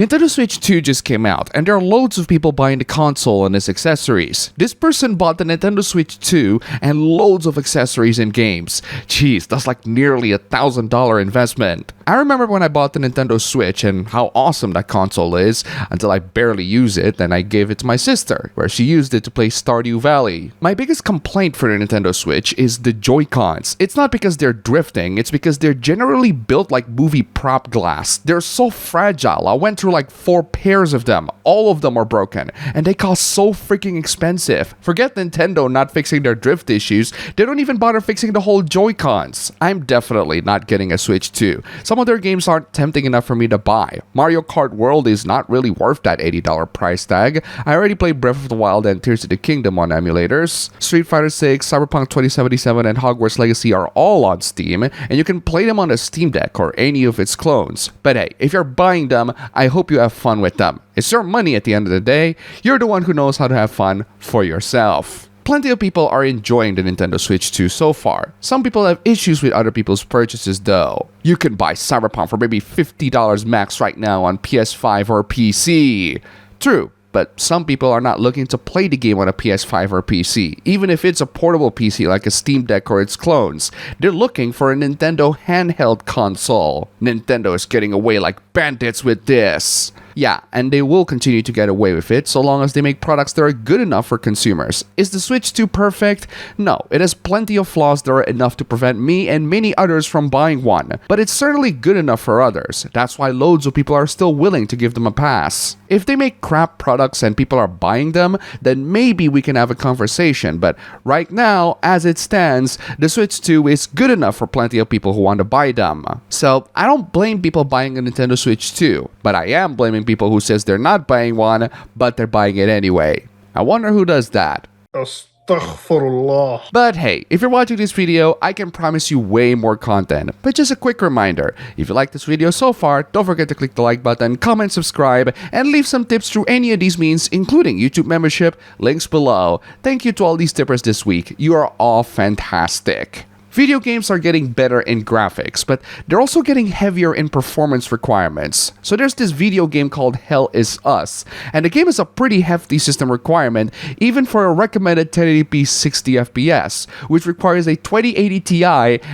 Nintendo Switch 2 just came out, and there are loads of people buying the console and its accessories. This person bought the Nintendo Switch 2 and loads of accessories and games. Jeez, that's like nearly $1,000 investment. I remember when I bought the Nintendo Switch and how awesome that console is, until I barely use it and I gave it to my sister, where she used it to play Stardew Valley. My biggest complaint for the Nintendo Switch is the Joy-Cons. It's not because they're drifting, it's because they're generally built like movie prop glass. They're so fragile. I went through like 4 pairs of them. All of them are broken, and they cost so freaking expensive. Forget Nintendo not fixing their drift issues, they don't even bother fixing the whole Joy-Cons. I'm definitely not getting a Switch 2. Some of their games aren't tempting enough for me to buy. Mario Kart World is not really worth that $80 price tag. I already played Breath of the Wild and Tears of the Kingdom on emulators. Street Fighter 6, Cyberpunk 2077, and Hogwarts Legacy are all on Steam, and you can play them on a Steam Deck or any of its clones. But hey, if you're buying them, I hope you have fun with them. It's your money at the end of the day. You're the one who knows how to have fun for yourself. Plenty of people are enjoying the Nintendo Switch 2 so far. Some people have issues with other people's purchases though. You can buy Cyberpunk for maybe $50 max right now on PS5 or PC. True. But some people are not looking to play the game on a PS5 or PC, even if it's a portable PC like a Steam Deck or its clones. They're looking for a Nintendo handheld console. Nintendo is getting away like bandits with this. Yeah, and they will continue to get away with it so long as they make products that are good enough for consumers. Is the Switch 2 perfect? No, it has plenty of flaws that are enough to prevent me and many others from buying one, but it's certainly good enough for others. That's why loads of people are still willing to give them a pass. If they make crap products and people are buying them, then maybe we can have a conversation, but right now, as it stands, the Switch 2 is good enough for plenty of people who want to buy them. So, I don't blame people buying a Nintendo Switch 2, but I am blaming people who says they're not buying one, but they're buying it anyway. I wonder who does that. Astaghfirullah. But hey, if you're watching this video, I can promise you way more content. But just a quick reminder, if you like this video so far, don't forget to click the like button, comment, subscribe, and leave some tips through any of these means, including YouTube membership, links below. Thank you to all these tippers this week. You are all fantastic. Video games are getting better in graphics, but they're also getting heavier in performance requirements. So there's this video game called Hell Is Us, and the game is a pretty hefty system requirement, even for a recommended 1080p 60 FPS, which requires a 2080 Ti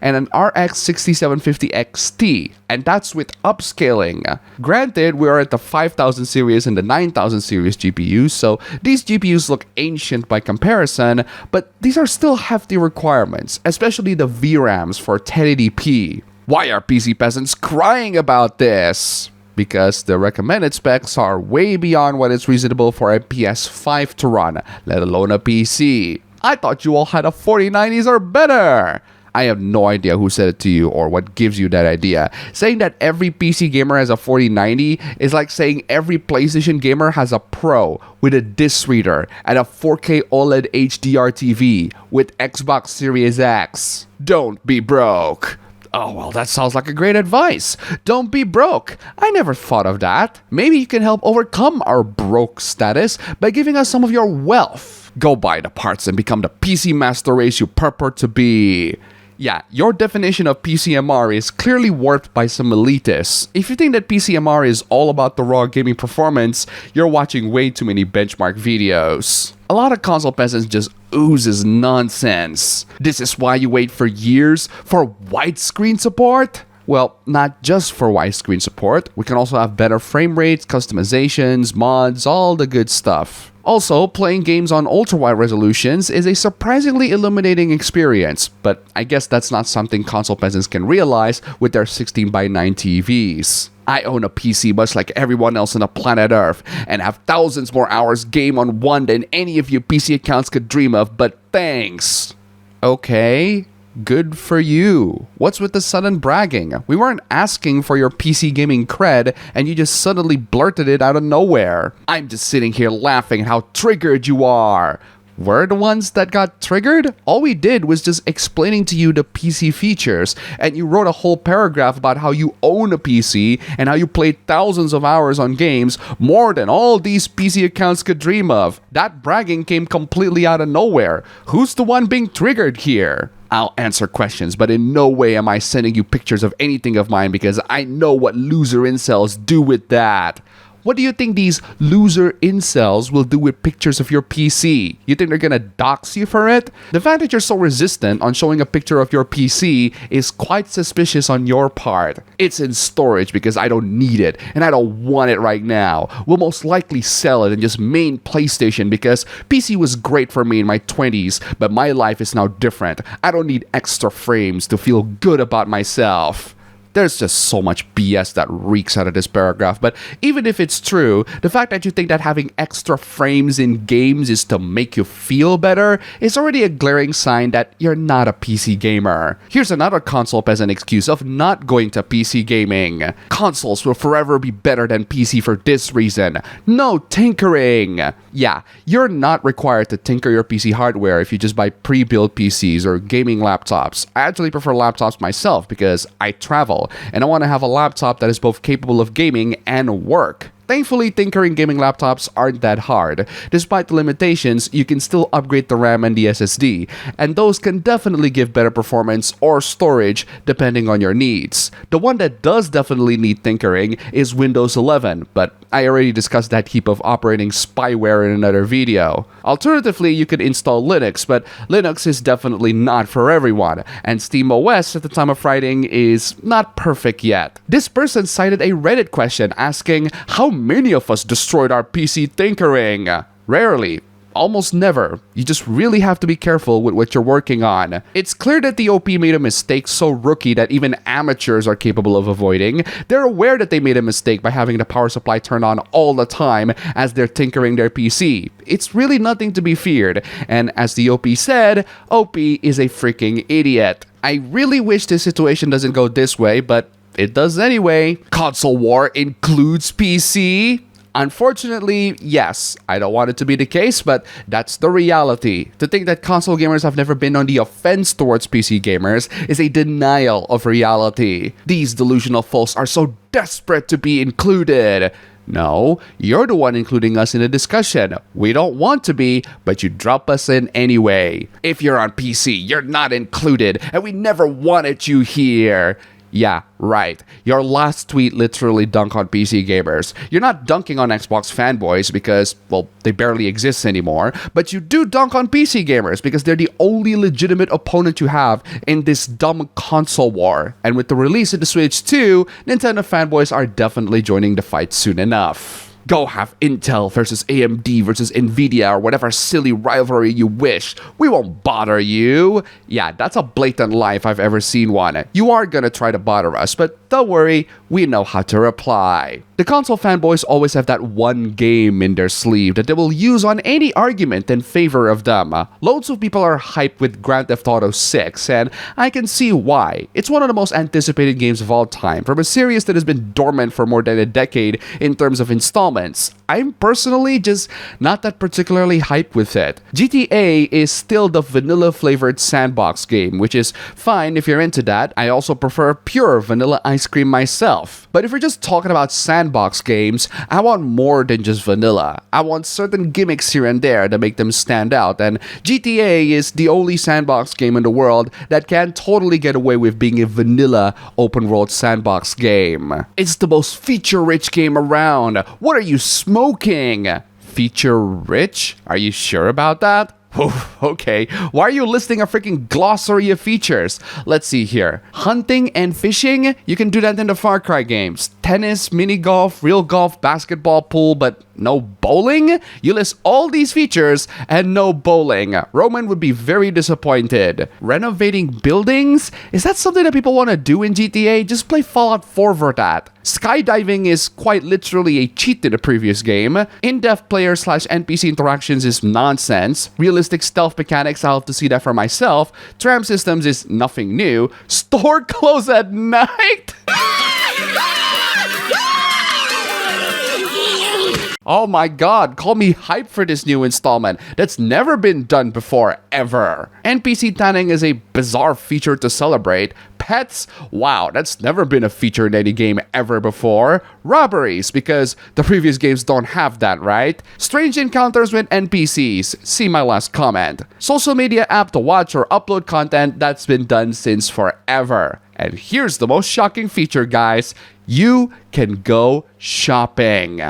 and an RX 6750 XT, and that's with upscaling. Granted, we are at the 5000 series and the 9000 series GPUs, so these GPUs look ancient by comparison, but these are still hefty requirements, especially the VRAMs for 1080p. Why are PC peasants crying about this? Because the recommended specs are way beyond what is reasonable for a PS5 to run, let alone a PC. I thought you all had a 4090s or better. I have no idea who said it to you or what gives you that idea. Saying that every PC gamer has a 4090 is like saying every PlayStation gamer has a Pro with a disc reader and a 4K OLED HDR TV with Xbox Series X. Don't be broke. Oh, well, that sounds like a great advice. Don't be broke. I never thought of that. Maybe you can help overcome our broke status by giving us some of your wealth. Go buy the parts and become the PC master race you purport to be. Yeah, your definition of PCMR is clearly warped by some elitists. If you think that PCMR is all about the raw gaming performance, you're watching way too many benchmark videos. A lot of console peasants just oozes nonsense. This is why you wait for years for widescreen support? Well, not just for widescreen support. We can also have better frame rates, customizations, mods, all the good stuff. Also, playing games on ultra-wide resolutions is a surprisingly illuminating experience, but I guess that's not something console peasants can realize with their 16:9 TVs. I own a PC much like everyone else on the planet Earth, and have thousands more hours game on one than any of your PC accounts could dream of, but thanks. Okay. Good for you. What's with the sudden bragging? We weren't asking for your PC gaming cred, and you just suddenly blurted it out of nowhere. I'm just sitting here laughing how triggered you are. We're the ones that got triggered? All we did was just explaining to you the PC features, and you wrote a whole paragraph about how you own a PC and how you played thousands of hours on games, more than all these PC accounts could dream of. That bragging came completely out of nowhere. Who's the one being triggered here? I'll answer questions, but in no way am I sending you pictures of anything of mine because I know what loser incels do with that. What do you think these loser incels will do with pictures of your PC? You think they're gonna dox you for it? The fact that you're so resistant on showing a picture of your PC is quite suspicious on your part. It's in storage because I don't need it and I don't want it right now. We'll most likely sell it and just main PlayStation because PC was great for me in my 20s, but my life is now different. I don't need extra frames to feel good about myself. There's just so much BS that reeks out of this paragraph, but even if it's true, the fact that you think that having extra frames in games is to make you feel better is already a glaring sign that you're not a PC gamer. Here's another console peasant excuse of not going to PC gaming. Consoles will forever be better than PC for this reason. No tinkering! Yeah, you're not required to tinker your PC hardware if you just buy pre-built PCs or gaming laptops. I actually prefer laptops myself because I travel and I want to have a laptop that is both capable of gaming and work. Thankfully, tinkering gaming laptops aren't that hard. Despite the limitations, you can still upgrade the RAM and the SSD, and those can definitely give better performance or storage depending on your needs. The one that does definitely need tinkering is Windows 11, but I already discussed that heap of operating spyware in another video. Alternatively, you could install Linux, but Linux is definitely not for everyone, and SteamOS at the time of writing is not perfect yet. This person cited a Reddit question asking how many of us destroyed our PC tinkering? Rarely. Almost never. You just really have to be careful with what you're working on. It's clear that the OP made a mistake so rookie that even amateurs are capable of avoiding. They're aware that they made a mistake by having the power supply turned on all the time as they're tinkering their PC. It's really nothing to be feared. And as the OP said, OP is a freaking idiot. I really wish this situation doesn't go this way, but it does anyway. Console war includes PC? Unfortunately, yes, I don't want it to be the case, but that's the reality. To think that console gamers have never been on the offense towards PC gamers is a denial of reality. These delusional folks are so desperate to be included. No, you're the one including us in the discussion. We don't want to be, but you drop us in anyway. If you're on PC, you're not included, and we never wanted you here. Yeah, right. Your last tweet literally dunked on PC gamers. You're not dunking on Xbox fanboys because, well, they barely exist anymore, but you do dunk on PC gamers because they're the only legitimate opponent you have in this dumb console war. And with the release of the Switch 2, Nintendo fanboys are definitely joining the fight soon enough. Go have Intel versus AMD versus Nvidia or whatever silly rivalry you wish. We won't bother you. Yeah, that's a blatant lie if I've ever seen one. You are gonna try to bother us, but don't worry, we know how to reply. The console fanboys always have that one game in their sleeve that they will use on any argument in favor of them. Loads of people are hyped with Grand Theft Auto 6, and I can see why. It's one of the most anticipated games of all time, from a series that has been dormant for more than a decade in terms of installments. I'm personally just not that particularly hyped with it. GTA is still the vanilla-flavored sandbox game, which is fine if you're into that. I also prefer pure vanilla ice cream myself. But if you're just talking about sandbox games, I want more than just vanilla. I want certain gimmicks here and there that make them stand out, and GTA is the only sandbox game in the world that can totally get away with being a vanilla open-world sandbox game. It's the most feature-rich game around. What are you smoking? Feature-rich? Are you sure about that? Okay, why are you listing a freaking glossary of features? Let's see here. Hunting and fishing? You can do that in the Far Cry games. Tennis, mini golf, real golf, basketball, pool, but no bowling? You list all these features and no bowling. Roman would be very disappointed. Renovating buildings? Is that something that people want to do in GTA? Just play Fallout 4 for that. Skydiving is quite literally a cheat in the previous game. In-depth player/NPC interactions is nonsense. Realistic stealth mechanics, I'll have to see that for myself. Tram systems is nothing new. Store close at night? Oh my god, call me hype for this new installment. That's never been done before, ever. NPC tanning is a bizarre feature to celebrate. Pets? Wow, that's never been a feature in any game ever before. Robberies, because the previous games don't have that, right? Strange encounters with NPCs. See my last comment. Social media app to watch or upload content that's been done since forever. And here's the most shocking feature, guys. you can go shopping.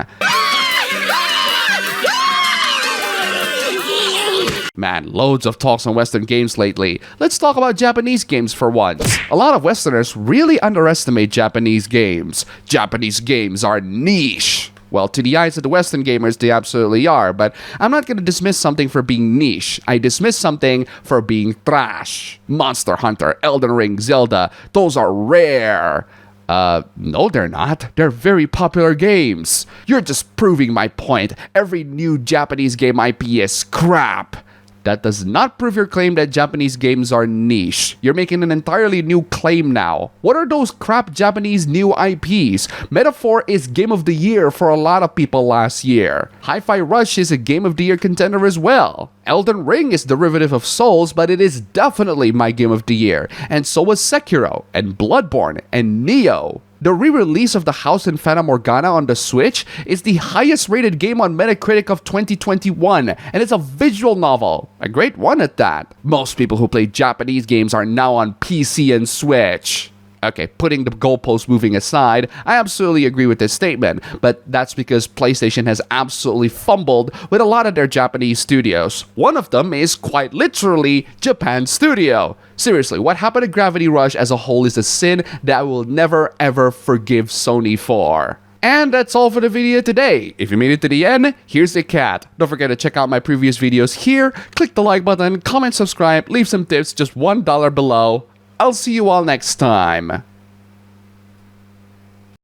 Man, loads of talks on Western games lately. Let's talk about Japanese games for once. A lot of Westerners really underestimate Japanese games. Japanese games are niche. Well, to the eyes of the Western gamers, they absolutely are, but I'm not gonna dismiss something for being niche. I dismiss something for being trash. Monster Hunter, Elden Ring, Zelda, those are rare. No, they're not. They're very popular games. You're just proving my point. Every new Japanese game IP is crap. That does not prove your claim that Japanese games are niche. You're making an entirely new claim now. What are those crap Japanese new IPs? Metaphor is Game of the Year for a lot of people last year. Hi-Fi Rush is a Game of the Year contender as well. Elden Ring is derivative of Souls, but it is definitely my Game of the Year. And so was Sekiro, and Bloodborne, and Nioh. The re-release of The House in Fata Morgana on the Switch is the highest rated game on Metacritic of 2021, and it's a visual novel. A great one at that. Most people who play Japanese games are now on PC and Switch. Okay, putting the goalpost moving aside, I absolutely agree with this statement, but that's because PlayStation has absolutely fumbled with a lot of their Japanese studios. One of them is quite literally Japan Studio. Seriously, what happened to Gravity Rush as a whole is a sin that I will never ever forgive Sony for. And that's all for the video today. If you made it to the end, here's the cat. Don't forget to check out my previous videos here, click the like button, comment, subscribe, leave some tips, just $1 below. I'll see you all next time.